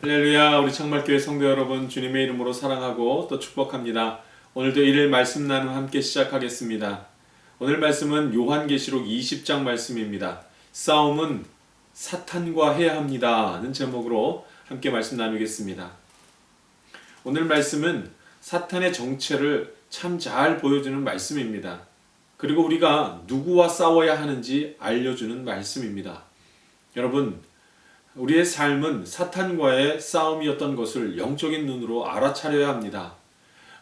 할렐루야, 우리 창말교회 성도 여러분, 주님의 이름으로 사랑하고 또 축복합니다. 오늘도 일일 말씀 나눔 함께 시작하겠습니다. 오늘 말씀은 요한계시록 20장 말씀입니다. 싸움은 사탄과 해야 합니다는 제목으로 함께 말씀 나누겠습니다. 오늘 말씀은 사탄의 정체를 참 잘 보여주는 말씀입니다. 그리고 우리가 누구와 싸워야 하는지 알려주는 말씀입니다. 여러분, 우리의 삶은 사탄과의 싸움이었던 것을 영적인 눈으로 알아차려야 합니다.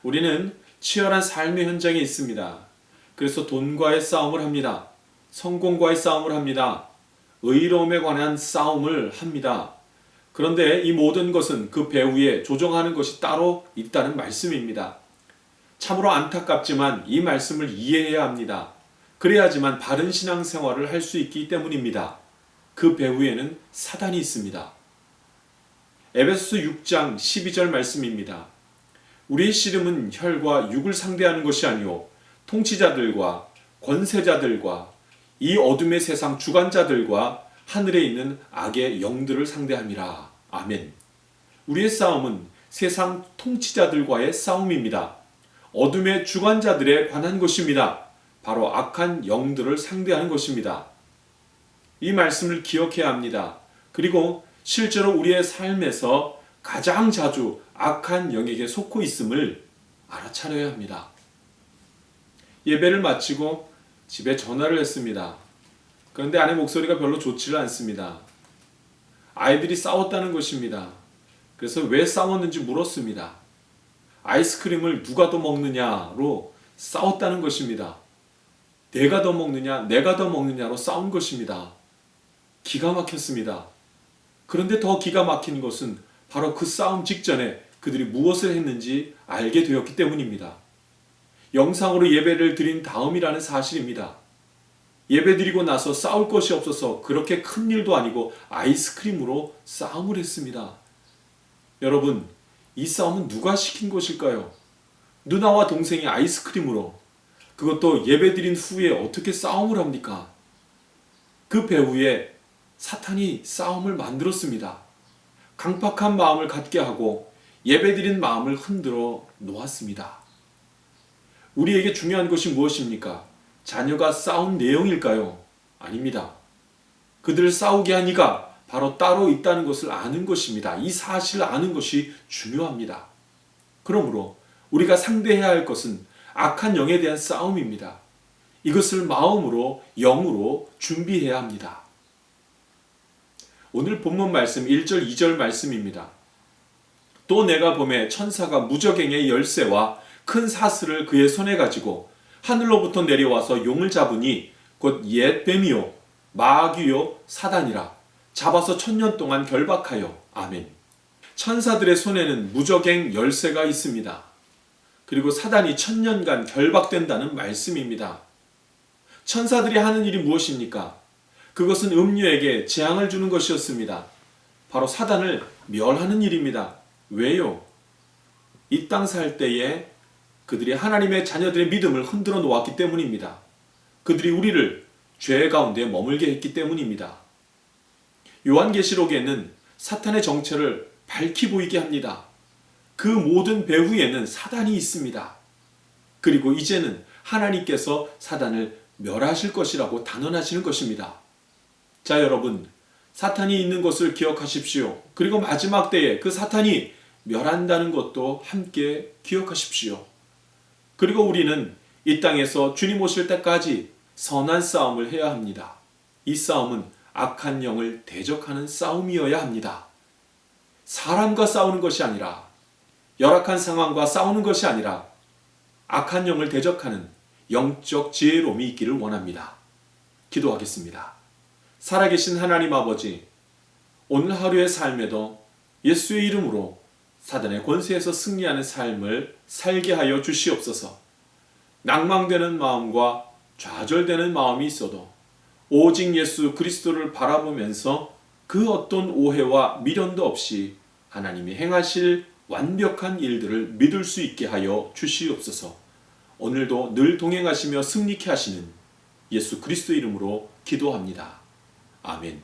우리는 치열한 삶의 현장에 있습니다. 그래서 돈과의 싸움을 합니다. 성공과의 싸움을 합니다. 의로움에 관한 싸움을 합니다. 그런데 이 모든 것은 그 배후에 조정하는 것이 따로 있다는 말씀입니다. 참으로 안타깝지만 이 말씀을 이해해야 합니다. 그래야지만 바른 신앙생활을 할 수 있기 때문입니다. 그 배후에는 사단이 있습니다. 에베소서 6장 12절 말씀입니다. 우리의 씨름은 혈과 육을 상대하는 것이 아니요 통치자들과 권세자들과 이 어둠의 세상 주관자들과 하늘에 있는 악의 영들을 상대함이라. 아멘. 우리의 싸움은 세상 통치자들과의 싸움입니다. 어둠의 주관자들에 관한 것입니다. 바로 악한 영들을 상대하는 것입니다. 이 말씀을 기억해야 합니다. 그리고 실제로 우리의 삶에서 가장 자주 악한 영에게 속고 있음을 알아차려야 합니다. 예배를 마치고 집에 전화를 했습니다. 그런데 아내 목소리가 별로 좋지를 않습니다. 아이들이 싸웠다는 것입니다. 그래서 왜 싸웠는지 물었습니다. 아이스크림을 누가 더 먹느냐로 싸웠다는 것입니다. 내가 더 먹느냐, 내가 더 먹느냐로 싸운 것입니다. 기가 막혔습니다. 그런데 더 기가 막힌 것은 바로 그 싸움 직전에 그들이 무엇을 했는지 알게 되었기 때문입니다. 영상으로 예배를 드린 다음이라는 사실입니다. 예배 드리고 나서 싸울 것이 없어서 그렇게 큰 일도 아니고 아이스크림으로 싸움을 했습니다. 여러분, 이 싸움은 누가 시킨 것일까요? 누나와 동생이 아이스크림으로, 그것도 예배 드린 후에 어떻게 싸움을 합니까? 그 배후에 사탄이 싸움을 만들었습니다. 강팍한 마음을 갖게 하고 예배드린 마음을 흔들어 놓았습니다. 우리에게 중요한 것이 무엇입니까? 자녀가 싸운 내용일까요? 아닙니다. 그들을 싸우게 한 이가 바로 따로 있다는 것을 아는 것입니다. 이 사실을 아는 것이 중요합니다. 그러므로 우리가 상대해야 할 것은 악한 영에 대한 싸움입니다. 이것을 마음으로, 영으로 준비해야 합니다. 오늘 본문 말씀 1절 2절 말씀입니다. 또 내가 보매 천사가 무저갱의 열쇠와 큰 사슬을 그의 손에 가지고 하늘로부터 내려와서 용을 잡으니 곧 옛 뱀이요 마귀요 사단이라 잡아서 1000년 동안 결박하여. 아멘. 천사들의 손에는 무저갱 열쇠가 있습니다. 그리고 사단이 1000년간 결박된다는 말씀입니다. 천사들이 하는 일이 무엇입니까? 그것은 음녀에게 재앙을 주는 것이었습니다. 바로 사단을 멸하는 일입니다. 왜요? 이 땅 살 때에 그들이 하나님의 자녀들의 믿음을 흔들어 놓았기 때문입니다. 그들이 우리를 죄 가운데 머물게 했기 때문입니다. 요한계시록에는 사탄의 정체를 밝히 보이게 합니다. 그 모든 배후에는 사단이 있습니다. 그리고 이제는 하나님께서 사단을 멸하실 것이라고 단언하시는 것입니다. 자, 여러분, 사탄이 있는 것을 기억하십시오. 그리고 마지막 때에 그 사탄이 멸한다는 것도 함께 기억하십시오. 그리고 우리는 이 땅에서 주님 오실 때까지 선한 싸움을 해야 합니다. 이 싸움은 악한 영을 대적하는 싸움이어야 합니다. 사람과 싸우는 것이 아니라, 열악한 상황과 싸우는 것이 아니라 악한 영을 대적하는 영적 지혜로움이 있기를 원합니다. 기도하겠습니다. 살아계신 하나님 아버지, 오늘 하루의 삶에도 예수의 이름으로 사단의 권세에서 승리하는 삶을 살게 하여 주시옵소서. 낭망되는 마음과 좌절되는 마음이 있어도 오직 예수 그리스도를 바라보면서 그 어떤 오해와 미련도 없이 하나님이 행하실 완벽한 일들을 믿을 수 있게 하여 주시옵소서. 오늘도 늘 동행하시며 승리케 하시는 예수 그리스도 이름으로 기도합니다. 아멘.